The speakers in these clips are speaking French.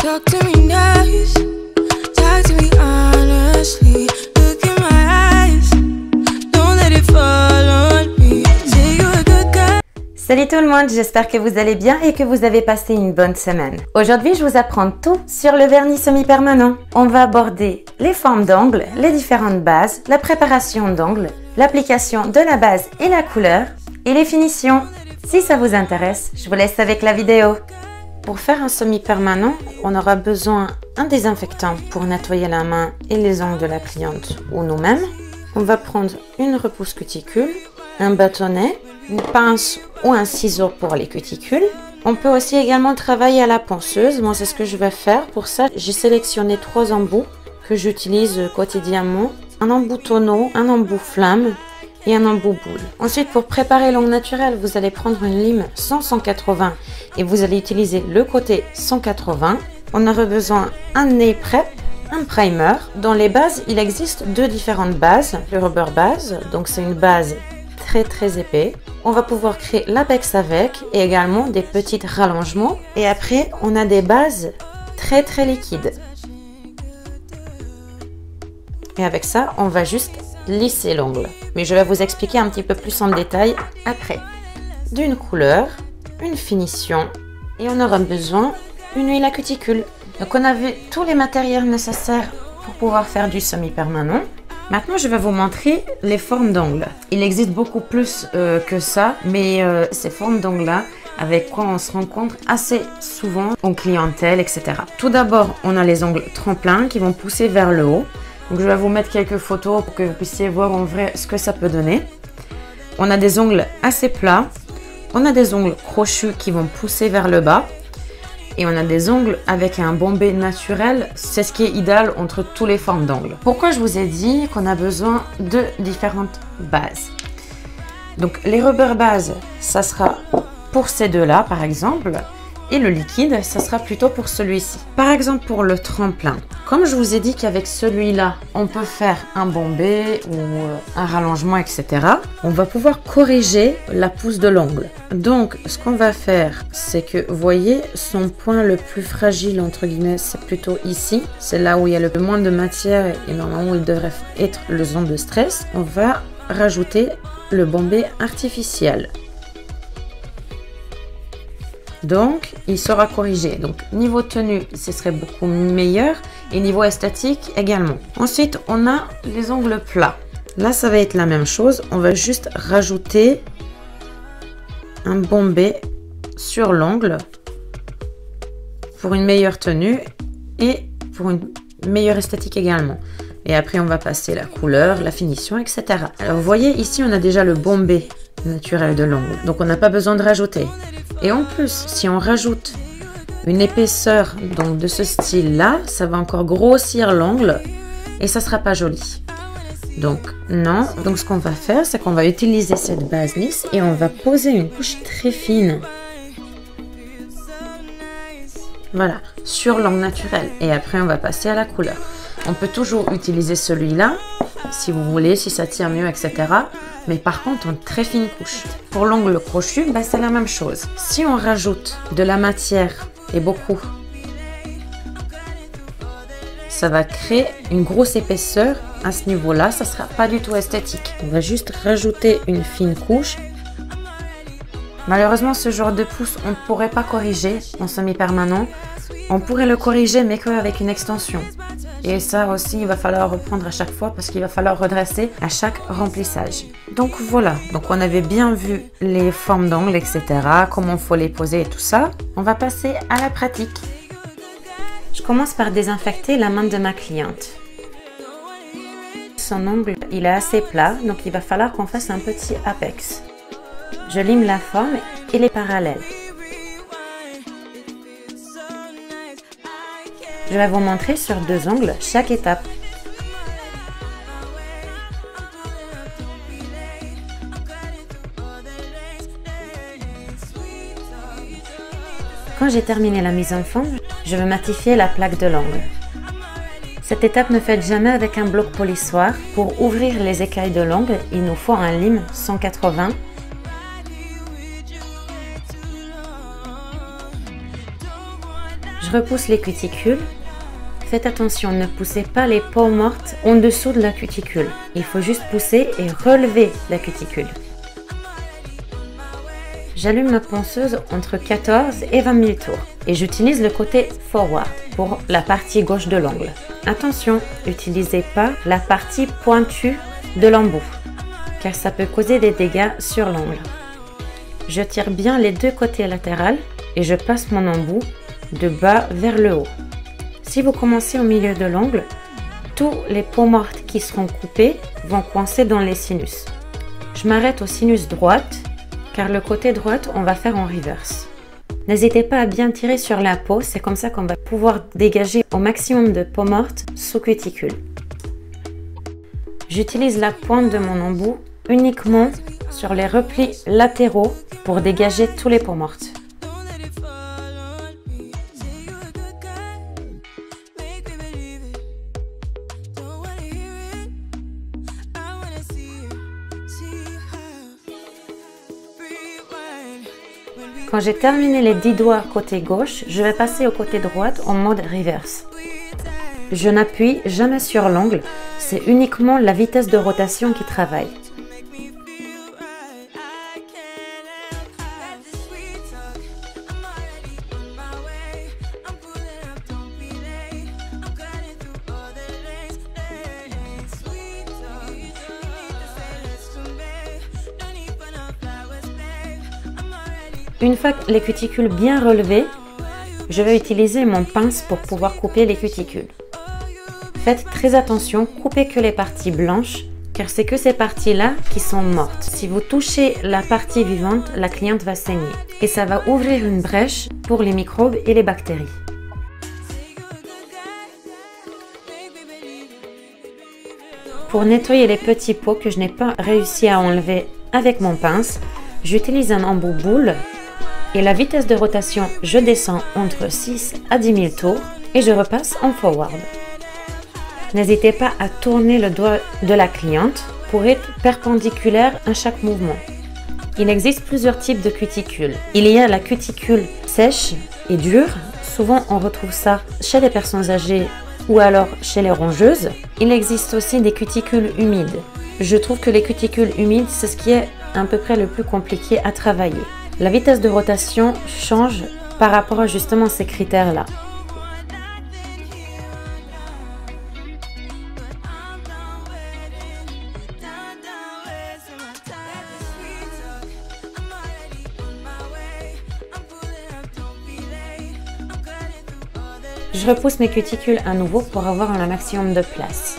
Talk to me nice, talk to me honestly. Look in my eyes, don't let it fall on me. Say you're a good guy. Salut tout le monde, j'espère que vous allez bien et que vous avez passé une bonne semaine. Aujourd'hui, je vous apprends tout sur le vernis semi-permanent. On va aborder les formes d'ongles, les différentes bases, la préparation d'ongles, l'application de la base et la couleur, et les finitions. Si ça vous intéresse, je vous laisse avec la vidéo. Pour faire un semi-permanent, on aura besoin d'un désinfectant pour nettoyer la main et les ongles de la cliente ou nous-mêmes. On va prendre une repousse cuticule, un bâtonnet, une pince ou un ciseau pour les cuticules. On peut aussi également travailler à la ponceuse. Moi, c'est ce que je vais faire. Pour ça, j'ai sélectionné 3 embouts que j'utilise quotidiennement. Un embout tonneau, un embout flamme et un embout boule. Ensuite, pour préparer l'ongle naturel, vous allez prendre une lime 100-180 et vous allez utiliser le côté 180. On aura besoin d'un nail prep, un primer. Dans les bases, il existe 2 différentes bases. Le rubber base, donc c'est une base très épais. On va pouvoir créer l'apex avec et également des petits rallongements. Et après, on a des bases très liquides. Et avec ça, on va juste lisser l'ongle. Mais je vais vous expliquer un petit peu plus en détail après. D'une couleur, une finition et on aura besoin d'une huile à cuticule. Donc on a vu tous les matériels nécessaires pour pouvoir faire du semi-permanent. Maintenant, je vais vous montrer les formes d'ongles. Il existe beaucoup plus que ça, mais ces formes d'ongles-là, avec quoi on se rencontre assez souvent en clientèle, etc. Tout d'abord, on a les ongles tremplins qui vont pousser vers le haut. Donc, je vais vous mettre quelques photos pour que vous puissiez voir en vrai ce que ça peut donner. On a des ongles assez plats. On a des ongles crochus qui vont pousser vers le bas. Et on a des ongles avec un bombé naturel. C'est ce qui est idéal entre toutes les formes d'ongles. Pourquoi je vous ai dit qu'on a besoin de différentes bases? Donc les rubber bases, ça sera pour ces deux-là par exemple. Et le liquide, ça sera plutôt pour celui-ci. Par exemple pour le tremplin. Comme je vous ai dit qu'avec celui-là, on peut faire un bombé ou un rallongement, etc. On va pouvoir corriger la pousse de l'ongle. Donc, ce qu'on va faire, c'est que, vous voyez, son point le plus fragile, entre guillemets, c'est plutôt ici. C'est là où il y a le moins de matière et normalement où il devrait être le zone de stress. On va rajouter le bombé artificiel. Donc, il sera corrigé. Donc, niveau tenue, ce serait beaucoup meilleur. Et niveau esthétique également. Ensuite, on a les ongles plats. Là, ça va être la même chose. On va juste rajouter un bombé sur l'ongle pour une meilleure tenue et pour une meilleure esthétique également. Et après, on va passer la couleur, la finition, etc. Alors, vous voyez, ici, on a déjà le bombé naturel de l'ongle. Donc, on n'a pas besoin de rajouter. Et en plus, si on rajoute une épaisseur donc de ce style-là, ça va encore grossir l'ongle et ça sera pas joli. Donc, non. Donc, ce qu'on va faire, c'est qu'on va utiliser cette base lisse et on va poser une couche très fine. Voilà, sur l'ongle naturel. Et après, on va passer à la couleur. On peut toujours utiliser celui-là, si vous voulez, si ça tire mieux, etc. Mais par contre, en très fine couche. Pour l'ongle crochu, bah, c'est la même chose. Si on rajoute de la matière, et beaucoup, ça va créer une grosse épaisseur. À ce niveau-là, ça ne sera pas du tout esthétique. On va juste rajouter une fine couche. Malheureusement, ce genre de pouce, on ne pourrait pas corriger en semi-permanent. On pourrait le corriger, mais qu'avec une extension. Et ça aussi, il va falloir reprendre à chaque fois parce qu'il va falloir redresser à chaque remplissage. Donc voilà, donc on avait bien vu les formes d'ongles, etc. Comment il faut les poser et tout ça. On va passer à la pratique. Je commence par désinfecter la main de ma cliente. Son ongle, il est assez plat, donc il va falloir qu'on fasse un petit apex. Je lime la forme et les parallèles. Je vais vous montrer sur 2 ongles chaque étape. Quand j'ai terminé la mise en forme, je vais matifier la plaque de l'ongle. Cette étape ne faites jamais avec un bloc polissoir. Pour ouvrir les écailles de l'ongle, il nous faut un lime 180. Je Je repousse les cuticules. Faites attention, ne poussez pas les peaux mortes en dessous de la cuticule. Il faut juste pousser et relever la cuticule. J'allume ma ponceuse entre 14 et 20 000 tours et j'utilise le côté forward pour la partie gauche de l'ongle. Attention, n'utilisez pas la partie pointue de l'embout car ça peut causer des dégâts sur l'ongle. Je tire bien les deux côtés latéraux et je passe mon embout de bas vers le haut. Si vous commencez au milieu de l'ongle, tous les peaux mortes qui seront coupées vont coincer dans les sinus. Je m'arrête au sinus droite car le côté droite, on va faire en reverse. N'hésitez pas à bien tirer sur la peau, c'est comme ça qu'on va pouvoir dégager au maximum de peau morte sous cuticule. J'utilise la pointe de mon embout uniquement sur les replis latéraux pour dégager tous les peaux mortes. Quand j'ai terminé les 10 doigts côté gauche, je vais passer au côté droite en mode reverse. Je n'appuie jamais sur l'ongle, c'est uniquement la vitesse de rotation qui travaille. Une fois les cuticules bien relevées, je vais utiliser mon pince pour pouvoir couper les cuticules. Faites très attention, coupez que les parties blanches, car c'est que ces parties-là qui sont mortes. Si vous touchez la partie vivante, la cliente va saigner et ça va ouvrir une brèche pour les microbes et les bactéries. Pour nettoyer les petits pots que je n'ai pas réussi à enlever avec mon pince, j'utilise un embout boule. Et la vitesse de rotation, je descends entre 6 à 10 000 tours et je repasse en forward. N'hésitez pas à tourner le doigt de la cliente pour être perpendiculaire à chaque mouvement. Il existe plusieurs types de cuticules. Il y a la cuticule sèche et dure. Souvent, on retrouve ça chez les personnes âgées ou alors chez les rongeuses. Il existe aussi des cuticules humides. Je trouve que les cuticules humides, c'est ce qui est à peu près le plus compliqué à travailler. La vitesse de rotation change par rapport à justement ces critères-là. Je repousse mes cuticules à nouveau pour avoir un maximum de place.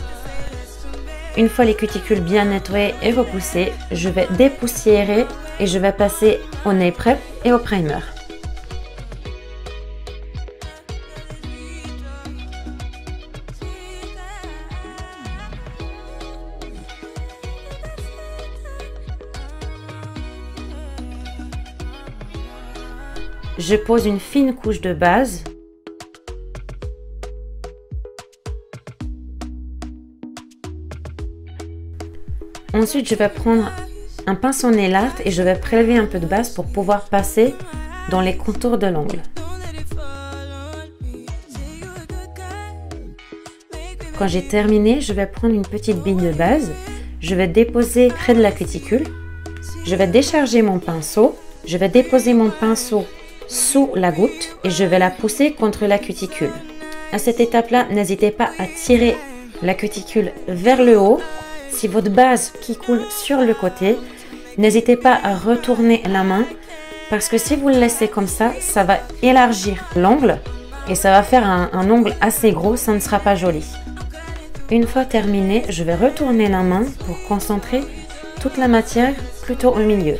Une fois les cuticules bien nettoyées et repoussées, je vais dépoussiérer et je vais passer au nail prep et au primer. Je pose une fine couche de base. Ensuite, je vais prendre un pinceau nail art et je vais prélever un peu de base pour pouvoir passer dans les contours de l'ongle. Quand j'ai terminé, je vais prendre une petite bille de base. Je vais déposer près de la cuticule. Je vais décharger mon pinceau. Je vais déposer mon pinceau sous la goutte et je vais la pousser contre la cuticule. À cette étape-là, n'hésitez pas à tirer la cuticule vers le haut. Si votre base qui coule sur le côté, n'hésitez pas à retourner la main parce que si vous le laissez comme ça, ça va élargir l'ongle et ça va faire un ongle assez gros, ça ne sera pas joli. Une fois terminé, je vais retourner la main pour concentrer toute la matière plutôt au milieu.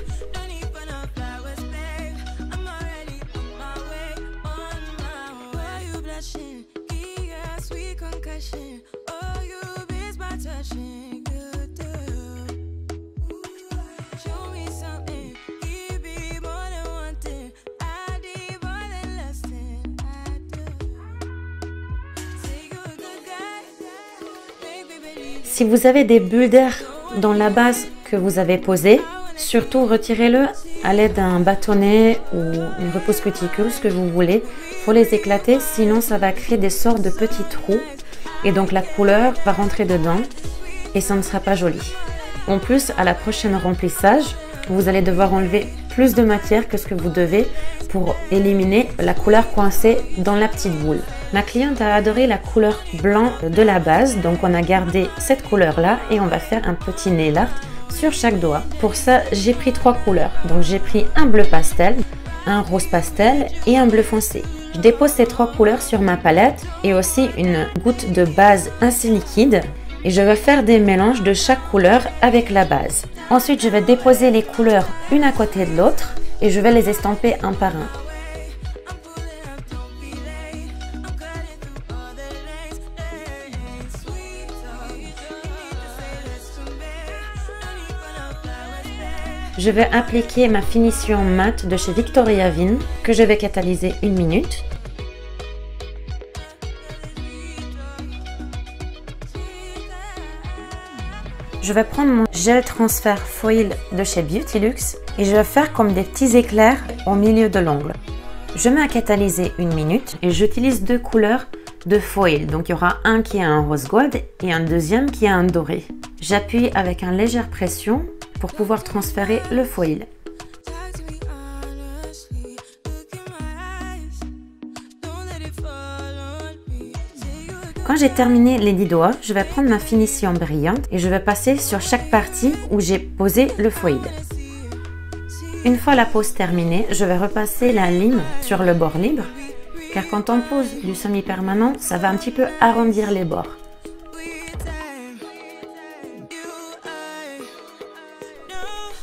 Si vous avez des bulles d'air dans la base que vous avez posée, surtout retirez-le à l'aide d'un bâtonnet ou une repousse cuticule, ce que vous voulez. Faut les éclater, sinon ça va créer des sortes de petits trous et donc la couleur va rentrer dedans et ça ne sera pas joli. En plus, à la prochaine remplissage, vous allez devoir enlever plus de matière que ce que vous devez pour éliminer la couleur coincée dans la petite boule. Ma cliente a adoré la couleur blanc de la base, donc on a gardé cette couleur-là et on va faire un petit nail art sur chaque doigt. Pour ça, j'ai pris 3 couleurs. Donc j'ai pris un bleu pastel, un rose pastel et un bleu foncé. Je dépose ces 3 couleurs sur ma palette et aussi une goutte de base ainsi liquide. Et je vais faire des mélanges de chaque couleur avec la base. Ensuite, je vais déposer les couleurs une à côté de l'autre et je vais les estamper un par un. Je vais appliquer ma finition mat de chez Victoria Vin que je vais catalyser 1 minute. Je vais prendre mon gel transfert foil de chez Beautylux et je vais faire comme des petits éclairs au milieu de l'ongle. Je mets à catalyser 1 minute et j'utilise 2 couleurs de foil. Donc il y aura un qui a un rose gold et un deuxième qui a un doré. J'appuie avec une légère pression pour pouvoir transférer le foil. Quand j'ai terminé les 10 doigts, je vais prendre ma finition brillante et je vais passer sur chaque partie où j'ai posé le foil. Une fois la pose terminée, je vais repasser la lime sur le bord libre, car quand on pose du semi-permanent, ça va un petit peu arrondir les bords.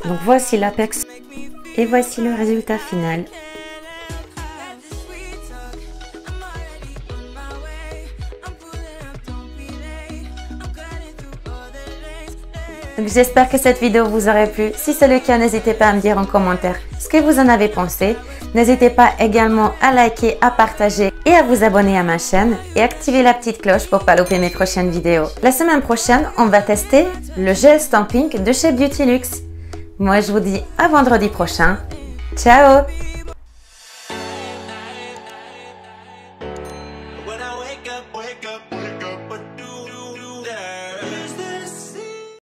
Donc voici l'apex et voici le résultat final. J'espère que cette vidéo vous aurait plu. Si c'est le cas, n'hésitez pas à me dire en commentaire ce que vous en avez pensé. N'hésitez pas également à liker, à partager et à vous abonner à ma chaîne et activer la petite cloche pour ne pas louper mes prochaines vidéos. La semaine prochaine, on va tester le gel stamping de chez Beautylux. Moi, je vous dis à vendredi prochain. Ciao!